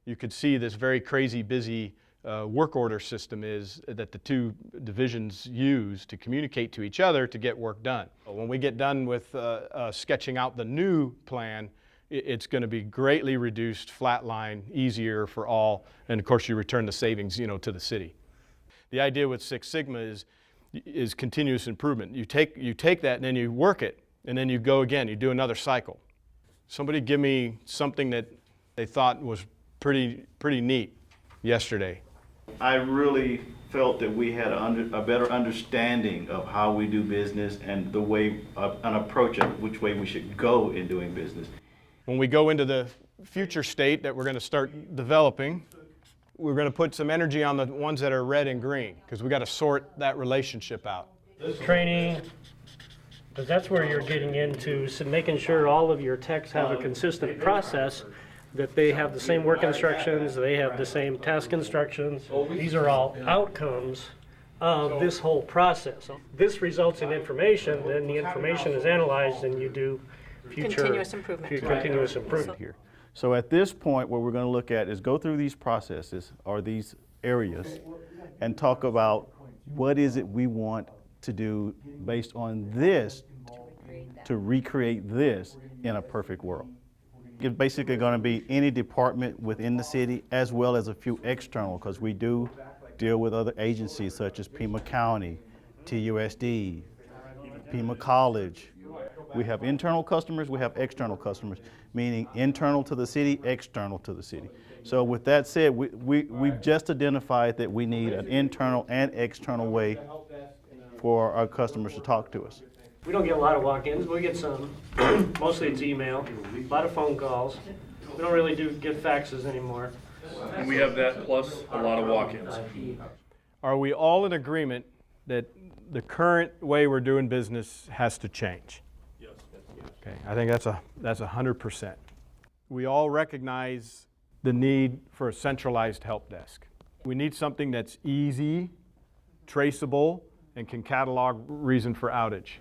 you could see this very crazy busy work order system is that the two divisions use to communicate to each other to get work done. When we get done with sketching out the new plan, it's going to be greatly reduced, flat line, easier for all, and of course you return the savings, to the city. The idea with Six Sigma is continuous improvement. You take that and then you work it, and then you go again, you do another cycle. Somebody give me something that they thought was pretty neat yesterday. I really felt that we had a better understanding of how we do business and the way, an approach of which way we should go in doing business. When we go into the future state that we're going to start developing, we're going to put some energy on the ones that are red and green, because we got to sort that relationship out. Training, because that's where you're getting into making sure all of your techs have a consistent process, that they have the same work instructions, they have the same task instructions. These are all outcomes of this whole process. This results in information, then the information is analyzed and you do continuous improvement. Continuous improvement Here. So at this point, what we're going to look at is go through these processes or these areas and talk about what is it we want to do based on this to recreate this in a perfect world. It's basically going to be any department within the city as well as a few external, because we do deal with other agencies such as Pima County, TUSD, Pima College. We have internal customers, we have external customers, meaning internal to the city, external to the city. So with that said, we've just identified that we need an internal and external way for our customers to talk to us. We don't get a lot of walk-ins, we get some. Mostly it's email, a lot of phone calls. We don't really get faxes anymore. And we have that plus a lot of walk-ins. Are we all in agreement that the current way we're doing business has to change? Yes. Okay, I think that's 100%. We all recognize the need for a centralized help desk. We need something that's easy, traceable, and can catalog reason for outage.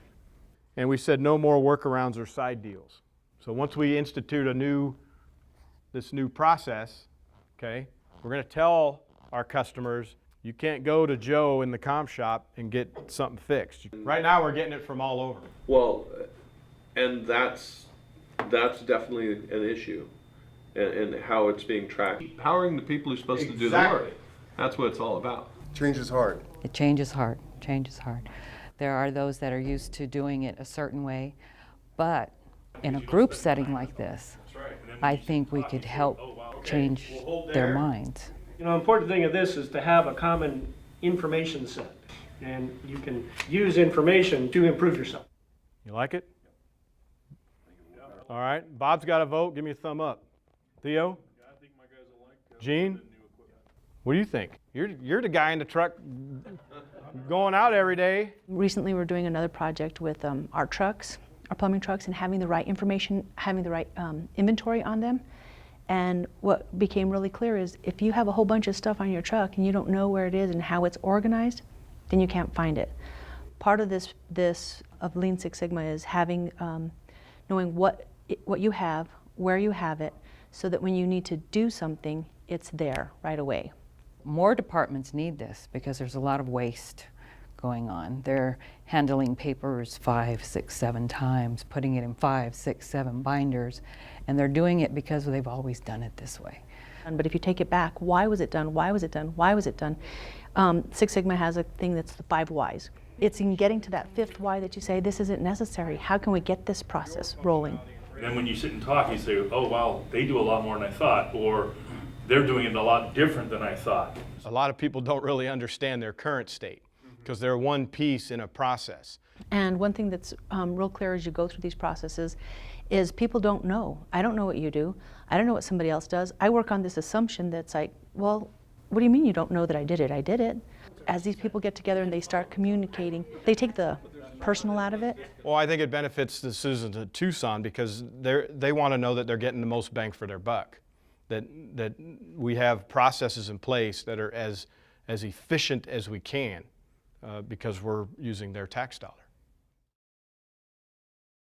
And we said no more workarounds or side deals. So once we institute this new process, okay, we're going to tell our customers, you can't go to Joe in the comm shop and get something fixed. Right now we're getting it from all over. Well, and that's definitely an issue, and how it's being tracked. Empowering the people who are supposed to do the work. That's what it's all about. Change is hard. It changes hard. Change is hard. There are those that are used to doing it a certain way, but in a group setting like this, I think we could help change their minds. You know, the important thing of this is to have a common information set, and you can use information to improve yourself. You like it? All right, Bob's got a vote. Give me a thumb up. Theo? Gene? What do you think? You're the guy in the truck going out every day. Recently we're doing another project with our trucks, our plumbing trucks, and having the right information, having the right inventory on them. And what became really clear is if you have a whole bunch of stuff on your truck and you don't know where it is and how it's organized, then you can't find it. Part of this of Lean Six Sigma is having, knowing what you have, where you have it, so that when you need to do something, it's there right away. More departments need this because there's a lot of waste going on. They're handling papers 5, 6, 7 times, putting it in 5, 6, 7 binders, and they're doing it because they've always done it this way. But if you take it back, why was it done? Why was it done? Why was it done? Six Sigma has a thing that's the 5 whys. It's in getting to that 5th why that you say, this isn't necessary. How can we get this process rolling? And then when you sit and talk, you say, oh, wow, they do a lot more than I thought, or they're doing it a lot different than I thought. A lot of people don't really understand their current state because they're one piece in a process. And one thing that's real clear as you go through these processes is people don't know. I don't know what you do. I don't know what somebody else does. I work on this assumption that's like, well, what do you mean you don't know that I did it? I did it. As these people get together and they start communicating, they take the personal out of it. Well, I think it benefits the citizens of Tucson because they want to know that they're getting the most bang for their buck. That we have processes in place that are as efficient as we can because we're using their tax dollars.